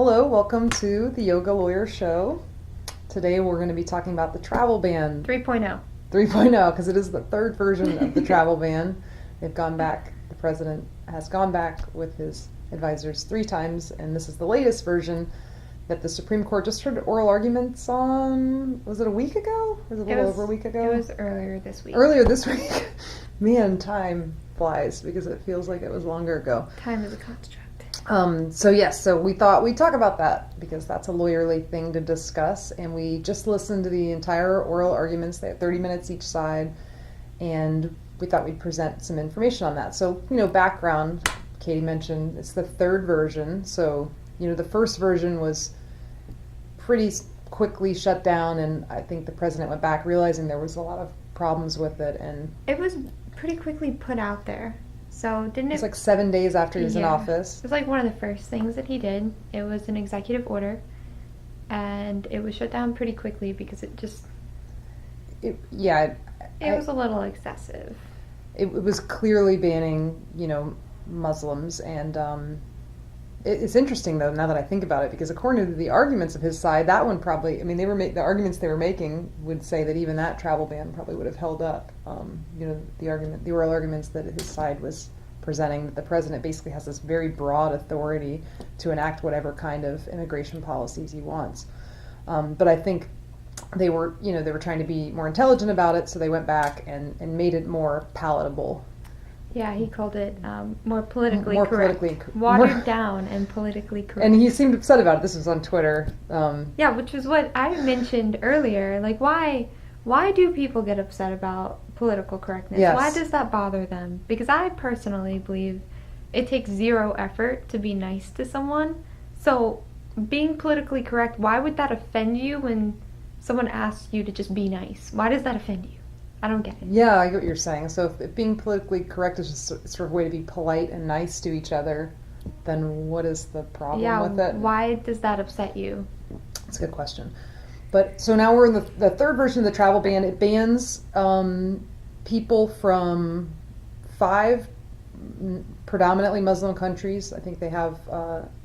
Hello, welcome to the Yoga Lawyer Show. Today we're going to be talking about the travel ban 3.0. 3.0 because it is the third version of the travel ban. They've gone back, the president has gone back with his advisors 3 times, and this is the latest version that the Supreme Court just heard oral arguments on. Was it a week ago? Was it a little over a week ago? It was earlier this week. Earlier this week. Man, time flies because it feels like it was longer ago. Time is a construct. So we thought we'd talk about that because that's a lawyerly thing to discuss, and we just listened to the entire oral arguments. They had 30 minutes each side, and we thought we'd present some information on that. So, background, Katie mentioned, it's the third version. So, the first version was pretty quickly shut down, and I think the president went back realizing there was a lot of problems with it, and it was pretty quickly put out there. So didn't it? It's like 7 days after he was in office. It was like one of the first things that he did. It was an executive order, and it was shut down pretty quickly because it was a little excessive. It was clearly banning, Muslims, and it's interesting though now that I think about it, because according to the arguments of his side, that one probably, the arguments they were making would say that even that travel ban probably would have held up. The oral arguments that his side was presenting, that the president basically has this very broad authority to enact whatever kind of immigration policies he wants. But I think they were trying to be more intelligent about it, so they went back and made it more palatable. Yeah, he called it more politically correct. Watered down and politically correct. And he seemed upset about it. This was on Twitter. Yeah, which is what I mentioned earlier. Like, why do people get upset about political correctness? Yes. Why does that bother them? Because I personally believe it takes 0 effort to be nice to someone. So being politically correct, why would that offend you when someone asks you to just be nice? Why does that offend you? I don't get it. Yeah, I get what you're saying. So if being politically correct is just sort of a way to be polite and nice to each other, then what is the problem with it? Why does that upset you? That's a good question. But so now we're in the third version of the travel ban. It bans people from 5 predominantly Muslim countries. I think they have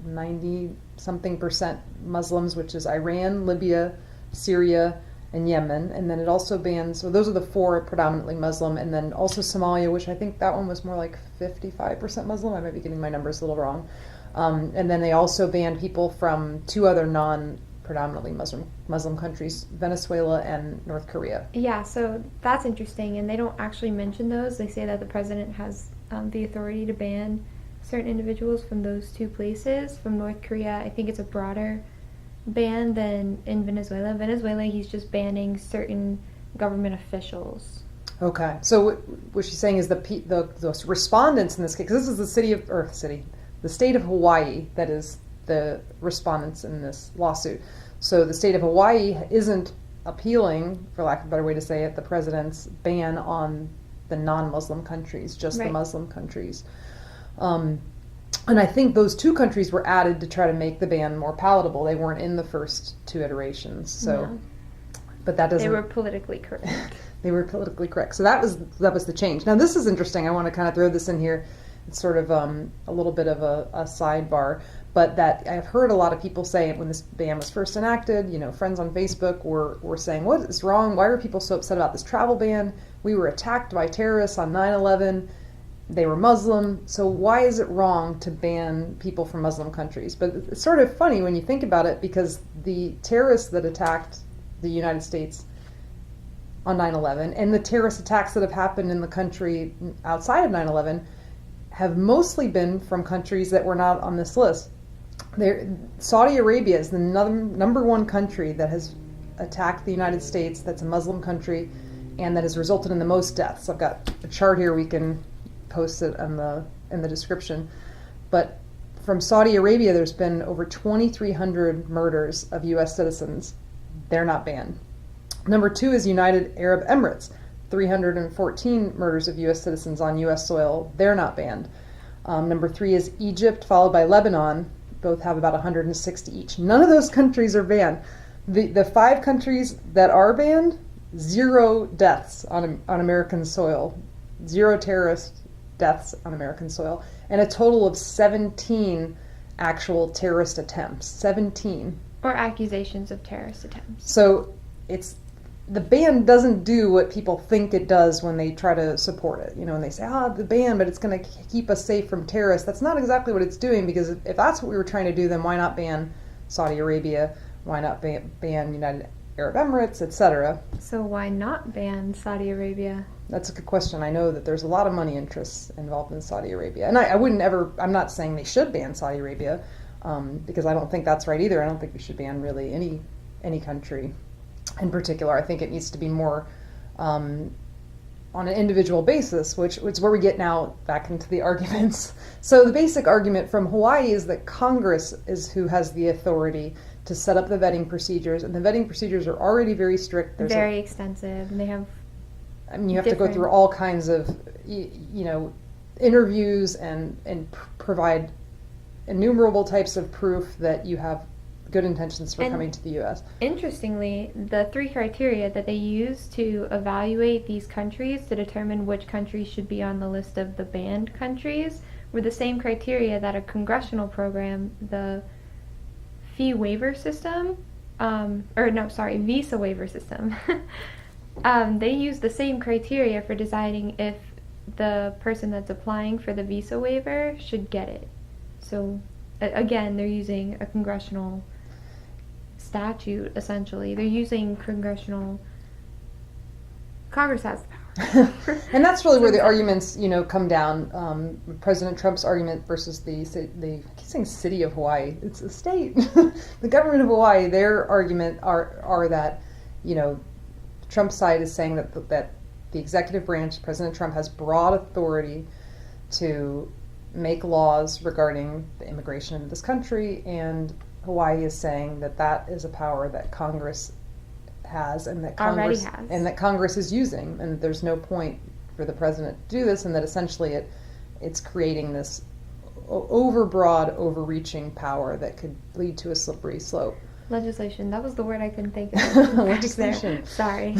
90-something% Muslims, which is Iran, Libya, Syria, and Yemen. And then it also bans, so those are the 4 predominantly Muslim, and then also Somalia, which I think that one was more like 55% Muslim. I might be getting my numbers a little wrong. And then they also banned people from 2 other non-predominantly Muslim countries, Venezuela and North Korea. Yeah, so that's interesting, and they don't actually mention those. They say that the president has the authority to ban certain individuals from those 2 places. From North Korea, I think it's a broader ban than in Venezuela. Venezuela, he's just banning certain government officials. Okay, so what she's saying is the respondents in this case, because this is the state of Hawaii that is the respondents in this lawsuit. So the state of Hawaii isn't appealing, for lack of a better way to say it, the president's ban on the non-Muslim countries, just the Muslim countries. And I think those 2 countries were added to try to make the ban more palatable. They weren't in the first 2 iterations. So, no. But that doesn't. They were politically correct. They were politically correct. So that was the change. Now this is interesting. I want to kind of throw this in here. It's sort of a little bit of a sidebar, but that I've heard a lot of people say when this ban was first enacted. Friends on Facebook were saying, "What is wrong? Why are people so upset about this travel ban? We were attacked by terrorists on 9/11." They were Muslim, so why is it wrong to ban people from Muslim countries? But it's sort of funny when you think about it, because the terrorists that attacked the United States on 9/11 and the terrorist attacks that have happened in the country outside of 9/11 have mostly been from countries that were not on this list. Saudi Arabia is the number 1 country that has attacked the United States, that's a Muslim country, and that has resulted in the most deaths. I've got a chart here we can post it in the description. But from Saudi Arabia, there's been over 2,300 murders of U.S. citizens. They're not banned. Number 2 is United Arab Emirates. 314 murders of U.S. citizens on U.S. soil. They're not banned. Number 3 is Egypt, followed by Lebanon. Both have about 160 each. None of those countries are banned. The 5 countries that are banned, 0 deaths on American soil. 0 terrorist deaths on American soil, and a total of 17 actual terrorist attempts. 17. Or accusations of terrorist attempts. So it's the ban doesn't do what people think it does when they try to support it. You know, and they say, the ban, but it's going to keep us safe from terrorists. That's not exactly what it's doing, because if that's what we were trying to do, then why not ban Saudi Arabia? Why not ban United Arab Emirates, etc.? So why not ban Saudi Arabia? That's a good question. I know that there's a lot of money interests involved in Saudi Arabia. And I wouldn't ever, I'm not saying they should ban Saudi Arabia, because I don't think that's right either. I don't think we should ban really any country in particular. I think it needs to be more on an individual basis, which is where we get now back into the arguments. So the basic argument from Hawaii is that Congress is who has the authority to set up the vetting procedures, and the vetting procedures are already very strict. There's very extensive, and they have you have to go through all kinds of interviews and provide innumerable types of proof that you have good intentions for coming to the U.S. Interestingly, the 3 criteria that they use to evaluate these countries to determine which countries should be on the list of the banned countries were the same criteria that a congressional program, the visa waiver system, they use the same criteria for deciding if the person that's applying for the visa waiver should get it. So again, they're using a congressional statute, essentially. They're using Congress has the power. And that's really where the arguments, come down. President Trump's argument versus I keep saying city of Hawaii. It's a state. The government of Hawaii, their argument are that, Trump's side is saying that the executive branch, President Trump, has broad authority to make laws regarding the immigration into this country, and Hawaii is saying that is a power that Congress has, and that Congress is using, and there's no point for the president to do this, and that essentially it's creating this overbroad, overreaching power that could lead to a slippery slope. Legislation. That was the word I couldn't think of. Legislation. Sorry.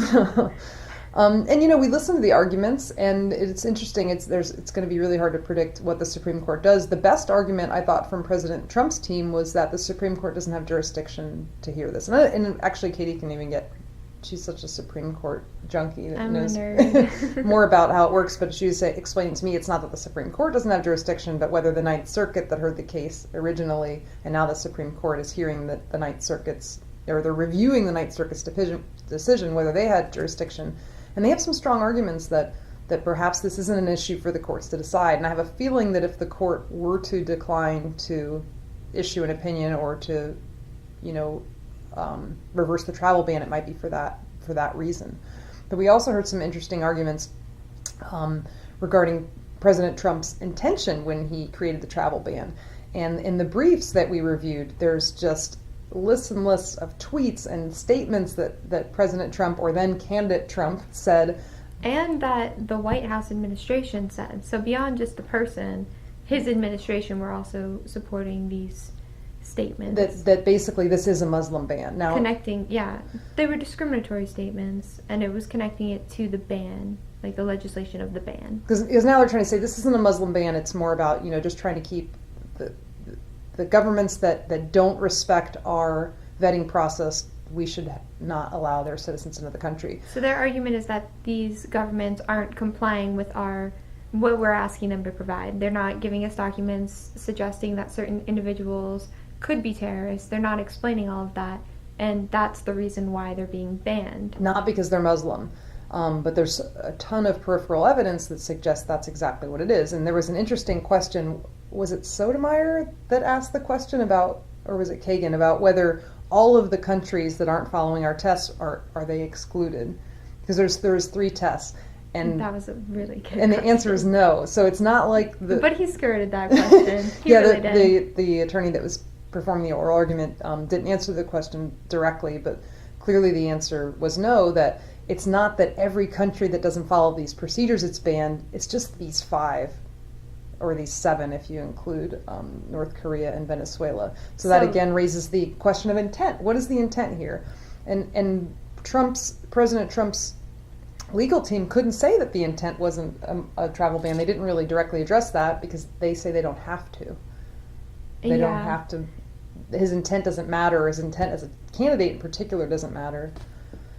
And we listen to the arguments, and it's interesting. It's going to be really hard to predict what the Supreme Court does. The best argument I thought from President Trump's team was that the Supreme Court doesn't have jurisdiction to hear this. And actually, Katie can even get. She's such a Supreme Court junkie that knows more about how it works. But she was explaining to me it's not that the Supreme Court doesn't have jurisdiction, but whether the Ninth Circuit that heard the case originally, and now the Supreme Court is hearing that the Ninth Circuit's, or they're reviewing the Ninth Circuit's decision, whether they had jurisdiction. And they have some strong arguments that perhaps this isn't an issue for the courts to decide. And I have a feeling that if the court were to decline to issue an opinion or to, reverse the travel ban, it might be for that reason. But we also heard some interesting arguments regarding President Trump's intention when he created the travel ban. And in the briefs that we reviewed, there's just lists and lists of tweets and statements that President Trump, or then candidate Trump, said. And that the White House administration said. So beyond just the person, his administration were also supporting these statements. That basically this is a Muslim ban. Now, they were discriminatory statements, and it was connecting it to the ban, like the legislation of the ban. Because now they're trying to say this isn't a Muslim ban, it's more about, just trying to keep the governments that don't respect our vetting process, we should not allow their citizens into the country. So their argument is that these governments aren't complying with what we're asking them to provide. They're not giving us documents suggesting that certain individuals could be terrorists. They're not explaining all of that, and that's the reason why they're being banned. Not because they're Muslim, but there's a ton of peripheral evidence that suggests that's exactly what it is. And there was an interesting question. Was it Sotomayor that asked the question about, or was it Kagan, about whether all of the countries that aren't following our tests are they excluded? Because there's 3 tests, and that was a really good and the answer is no. So it's not like but he skirted that question. The attorney that was performing the oral argument didn't answer the question directly, but clearly the answer was no. That it's not that every country that doesn't follow these procedures it's banned. It's just these 5. Or these 7 if you include North Korea and Venezuela. So that again raises the question of intent. What is the intent here? And President Trump's legal team couldn't say that the intent wasn't a travel ban. They didn't really directly address that because they say they don't have to. They don't Yeah. have to, his intent doesn't matter, or his intent as a candidate in particular doesn't matter.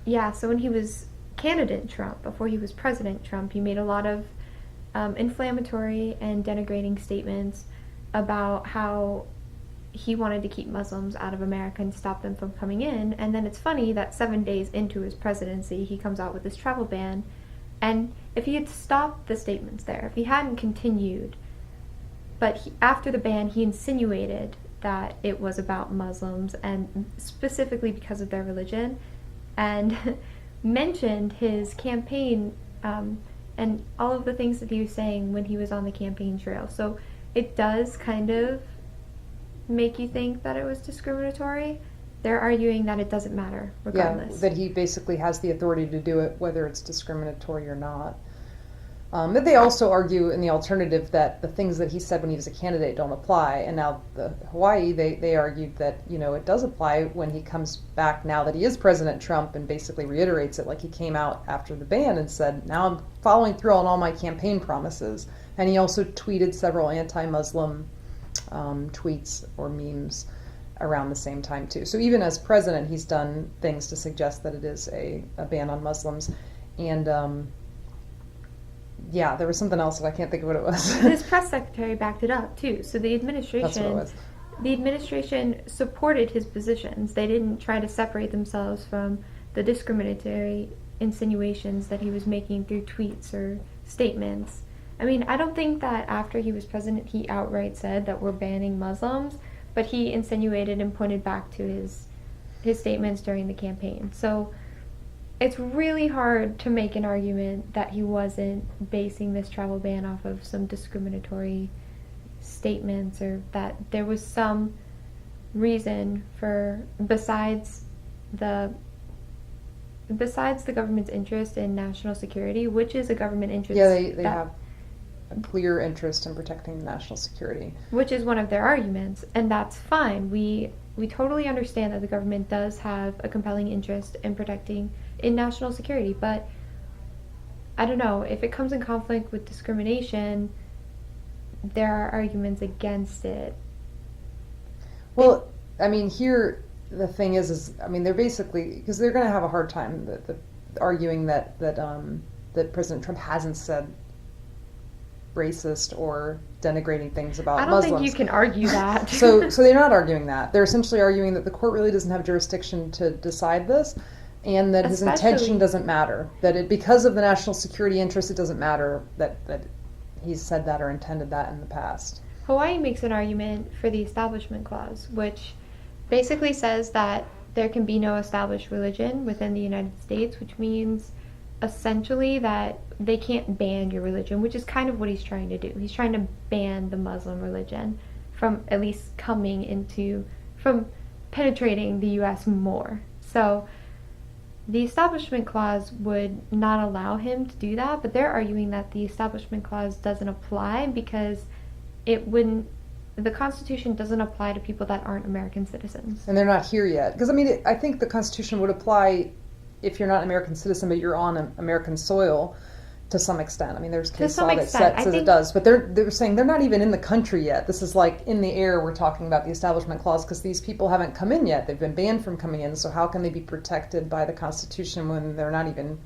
Yeah, so when he was candidate Trump, before he was President Trump, he made a lot of inflammatory and denigrating statements about how he wanted to keep Muslims out of America and stop them from coming in. And then it's funny that 7 days into his presidency, he comes out with this travel ban. And if he had stopped the statements there, if he hadn't continued, but after the ban, he insinuated that it was about Muslims and specifically because of their religion, and mentioned his campaign and all of the things that he was saying when he was on the campaign trail. So it does kind of make you think that it was discriminatory. They're arguing that it doesn't matter regardless. Yeah, that he basically has the authority to do it whether it's discriminatory or not. But they also argue in the alternative that the things that he said when he was a candidate don't apply. And now the Hawaii, they argued that, it does apply when he comes back now that he is President Trump and basically reiterates it, like he came out after the ban and said, now I'm following through on all my campaign promises. And he also tweeted several anti-Muslim tweets or memes around the same time too. So even as president, he's done things to suggest that it is a ban on Muslims. And yeah, there was something else, but I can't think of what it was. His press secretary backed it up too. So the administration, That's what it was. The administration supported his positions. They didn't try to separate themselves from the discriminatory insinuations that he was making through tweets or statements. I mean, I don't think that after he was president, he outright said that we're banning Muslims, but he insinuated and pointed back to his statements during the campaign. So it's really hard to make an argument that he wasn't basing this travel ban off of some discriminatory statements, or that there was some reason for, besides the government's interest in national security, which is a government interest. Yeah, they have a clear interest in protecting national security. Which is one of their arguments, and that's fine. We totally understand that the government does have a compelling interest in protecting in national security, but I don't know, if it comes in conflict with discrimination, there are arguments against it. Well, I mean, here the thing is I mean, they're basically, because they're going to have a hard time arguing that President Trump hasn't said racist or denigrating things about Muslims. I don't think you can argue that. So they're not arguing that. They're essentially arguing that the court really doesn't have jurisdiction to decide this, and that his intention doesn't matter. That because of the national security interest, it doesn't matter that he's said that or intended that in the past. Hawaii makes an argument for the Establishment Clause, which basically says that there can be no established religion within the United States, which means essentially that they can't ban your religion, which is kind of what he's trying to do. He's trying to ban the Muslim religion from at least from penetrating the U.S. more. So the Establishment Clause would not allow him to do that, but they're arguing that the Establishment Clause doesn't apply because the Constitution doesn't apply to people that aren't American citizens. And they're not here yet. Because, I mean, I think the Constitution would apply if you're not an American citizen, but you're on American soil to some extent. I mean, there's case law that says it does. But they're saying they're not even in the country yet. This is like in the air. We're talking about the Establishment Clause because these people haven't come in yet. They've been banned from coming in. So how can they be protected by the Constitution when they're not even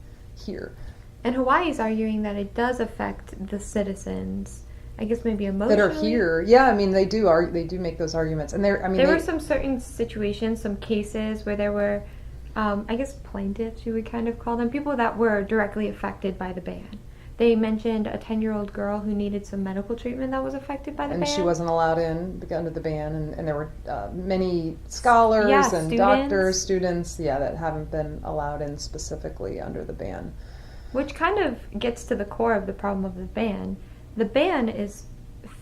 here? And Hawaii's arguing that it does affect the citizens, I guess maybe emotionally. That are here. Yeah, I mean, they do make those arguments. And there were some certain situations, some cases where there were I guess plaintiffs, you would kind of call them, people that were directly affected by the ban. They mentioned a 10-year-old girl who needed some medical treatment that was affected by the ban. And she wasn't allowed in under the ban. And there were many scholars and doctors, students, that haven't been allowed in specifically under the ban. Which kind of gets to the core of the problem of the ban. The ban is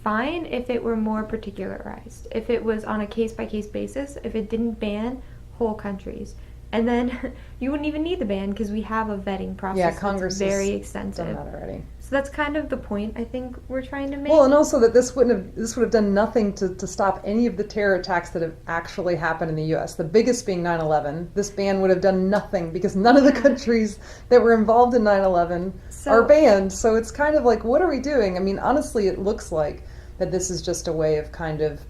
fine if it were more particularized, if it was on a case-by-case basis, if it didn't ban whole countries. And then you wouldn't even need the ban because we have a vetting process Congress that's very extensive. Done that already. So that's kind of the point I think we're trying to make. Well, and also that this would have done nothing to stop any of the terror attacks that have actually happened in the U.S. The biggest being 9/11. This ban would have done nothing because none of the countries that were involved in 9/11 are banned. So it's kind of like, what are we doing? I mean, honestly, it looks like that this is just a way of kind of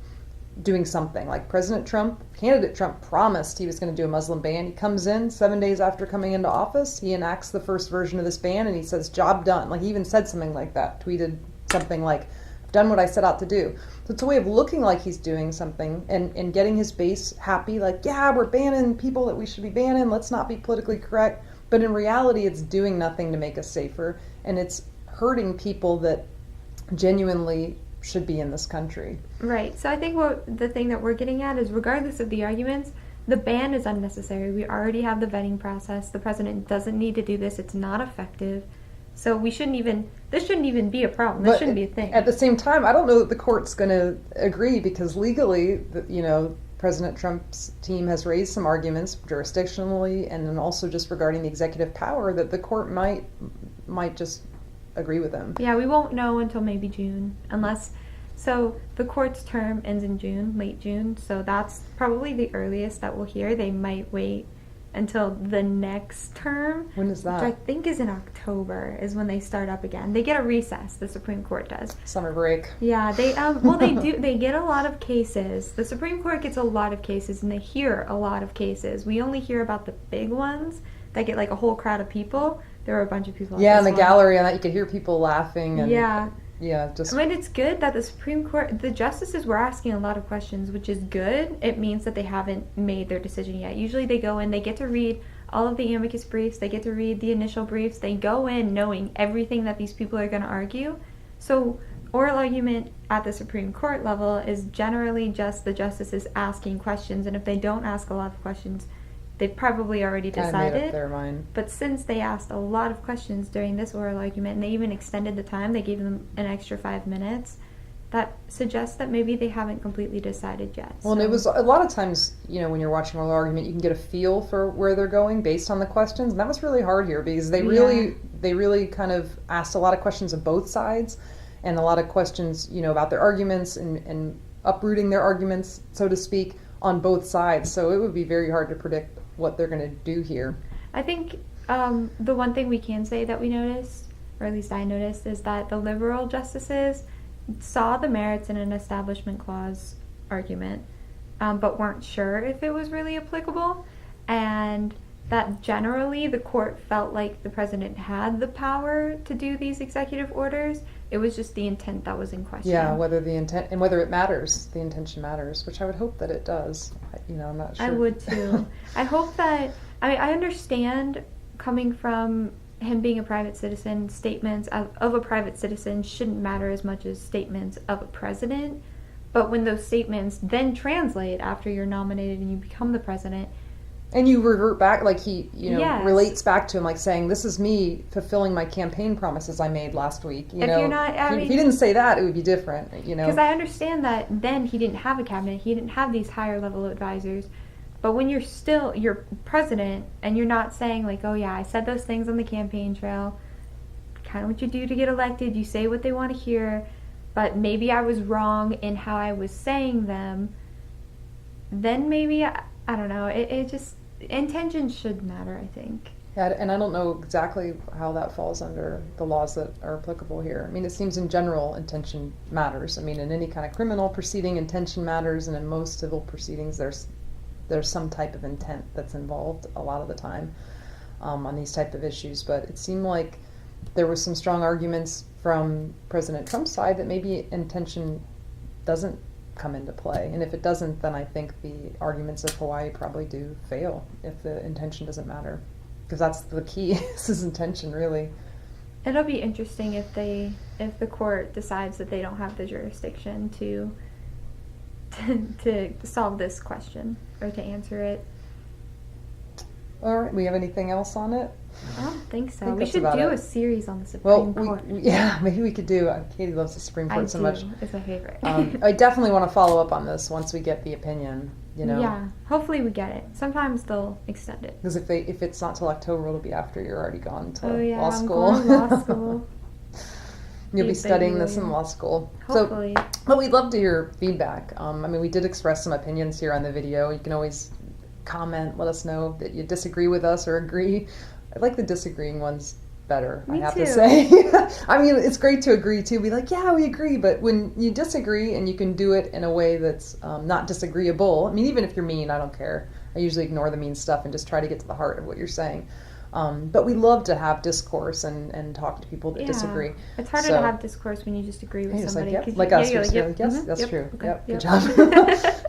doing something. Like candidate Trump promised he was going to do a Muslim ban. He comes in 7 days after coming into office. He enacts the first version of this ban and he says, job done. Like he even said something like that, tweeted something like, I've done what I set out to do. So it's a way of looking like he's doing something and getting his base happy. Like, yeah, we're banning people that we should be banning. Let's not be politically correct. But in reality, it's doing nothing to make us safer. And it's hurting people that genuinely should be in this country. Right. So I think the thing that we're getting at is, regardless of the arguments, the ban is unnecessary. We already have the vetting process. The president doesn't need to do this. It's not effective. So this shouldn't even be a problem. This shouldn't be a thing. At the same time, I don't know that the court's going to agree, because legally, President Trump's team has raised some arguments jurisdictionally and then also just regarding the executive power that the court might just agree with them. Yeah, we won't know until maybe June, so the court's term ends in June, late June, so that's probably the earliest that we'll hear. They might wait until the next term. When is that? Which I think is in October, is when they start up again. They get a recess, the Supreme Court does. Summer break. Yeah, they they get a lot of cases. The Supreme Court gets a lot of cases and they hear a lot of cases. We only hear about the big ones that get like a whole crowd of people. There were a bunch of people. Yeah, in the gallery and that you could hear people laughing and just. I mean, it's good that the Supreme Court, the justices were asking a lot of questions, which is good. It means that they haven't made their decision yet. Usually they go in, they get to read all of the amicus briefs, they get to read the initial briefs, they go in knowing everything that these people are going to argue. So oral argument at the Supreme Court level is generally just the justices asking questions, and if they don't ask a lot of questions, they've probably already decided. Made up their mind. But since they asked a lot of questions during this oral argument, and they even extended the time, they gave them an extra 5 minutes, that suggests that maybe they haven't completely decided yet. Well, and it was a lot of times, when you're watching oral argument, you can get a feel for where they're going based on the questions, and that was really hard here because they really kind of asked a lot of questions of both sides, and a lot of questions, about their arguments and uprooting their arguments, so to speak, on both sides. So it would be very hard to predict what they're going to do here. I think the one thing we can say that we noticed, or at least I noticed, is that the liberal justices saw the merits in an establishment clause argument, but weren't sure if it was really applicable, and that generally the court felt like the president had the power to do these executive orders. It was just the intent that was in question. Yeah, whether the intent and whether it matters, the intention matters, which I would hope that it does. I'm not sure. I would too. I hope that, I understand coming from him being a private citizen, statements of a private citizen shouldn't matter as much as statements of a president. But when those statements then translate after you're nominated and you become the president, and you revert back, like he, Yes. relates back to him, like saying, "This is me fulfilling my campaign promises I made last week." You're not, if he didn't say that, it would be different. Because I understand that then he didn't have a cabinet, he didn't have these higher level advisors. But when you're president and you're not saying like, "Oh yeah, I said those things on the campaign trail," kind of what you do to get elected. You say what they want to hear, but maybe I was wrong in how I was saying them. Then maybe I don't know. It just. Intention should matter, I think. Yeah, and I don't know exactly how that falls under the laws that are applicable here. I mean, it seems in general intention matters. I mean, in any kind of criminal proceeding, intention matters, and in most civil proceedings, there's some type of intent that's involved a lot of the time on these type of issues. But it seemed like there were some strong arguments from President Trump's side that maybe intention doesn't come into play, and if it doesn't, then I think the arguments of Hawaii probably do fail if the intention doesn't matter, because that's the key. This is intention, really. It'll be interesting if the court decides that they don't have the jurisdiction to solve this question or to answer it. All right, we have anything else on it? I don't think so. I think we should do a series on the Supreme Court. Maybe we could do. Katie loves the Supreme Court so much. It's a favorite. I definitely want to follow up on this once we get the opinion. Yeah, hopefully we get it. Sometimes they'll extend it. Because if it's not till October, it'll be after you're already gone to law school. I'm going to law school. You'll be studying this in law school. Hopefully. But we'd love to hear feedback. We did express some opinions here on the video. You can always comment, let us know that you disagree with us or agree. I like the disagreeing ones better, Me I have too. to say. I mean, it's great to agree too. Be like, yeah, we agree. But when you disagree and you can do it in a way that's not disagreeable, I mean, even if you're mean, I don't care. I usually ignore the mean stuff and just try to get to the heart of what you're saying. But we love to have discourse and talk to people that disagree. It's harder to have discourse when you just agree with somebody. Like us, you're like, yep, yes, that's true. Okay, Yep, good job.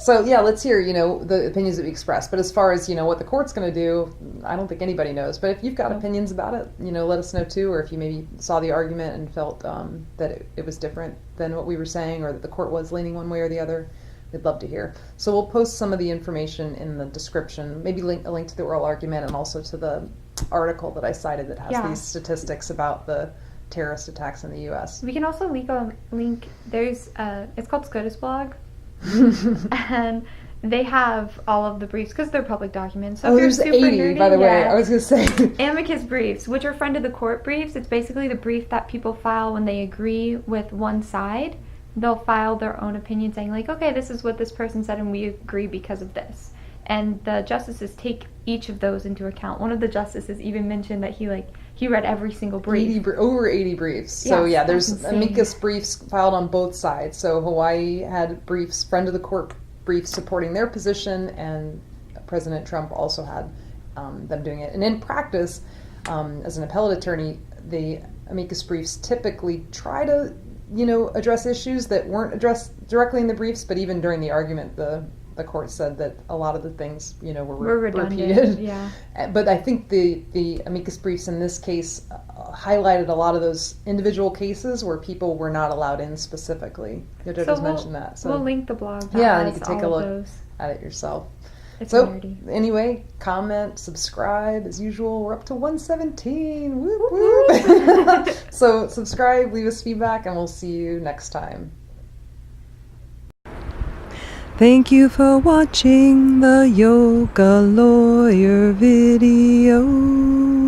So yeah, let's hear, the opinions that we express. But as far as, what the court's going to do, I don't think anybody knows. But if you've got opinions about it, let us know too. Or if you maybe saw the argument and felt that it was different than what we were saying, or that the court was leaning one way or the other, we'd love to hear. So we'll post some of the information in the description, maybe a link to the oral argument and also to the article that I cited that has these statistics about the terrorist attacks in the U.S. We can also link there's it's called SCOTUS blog, and they have all of the briefs because they're public documents. So if you're there's super 80, nerdy, by the way. I was going to say. Amicus briefs, which are friend of the court briefs. It's basically the brief that people file when they agree with one side. They'll file their own opinion saying like, okay, this is what this person said and we agree because of this. And the justices take each of those into account. One of the justices even mentioned that he read every single brief. Over 80 briefs. So yeah, there's amicus briefs filed on both sides. So Hawaii had briefs, friend of the court briefs supporting their position, and President Trump also had them doing it. And in practice, as an appellate attorney, the amicus briefs typically try to, address issues that weren't addressed directly in the briefs, but even during the argument, the court said that a lot of the things, were redundant, repeated. Yeah. But I think the amicus briefs in this case highlighted a lot of those individual cases where people were not allowed in specifically. The judges mentioned that. So we'll link the blog. Yeah, and you can take a look at it yourself. It's so nerdy. Anyway, comment, subscribe. As usual, we're up to 117. Whoop, whoop. So subscribe, leave us feedback, and we'll see you next time. Thank you for watching the Yoga Lawyer video.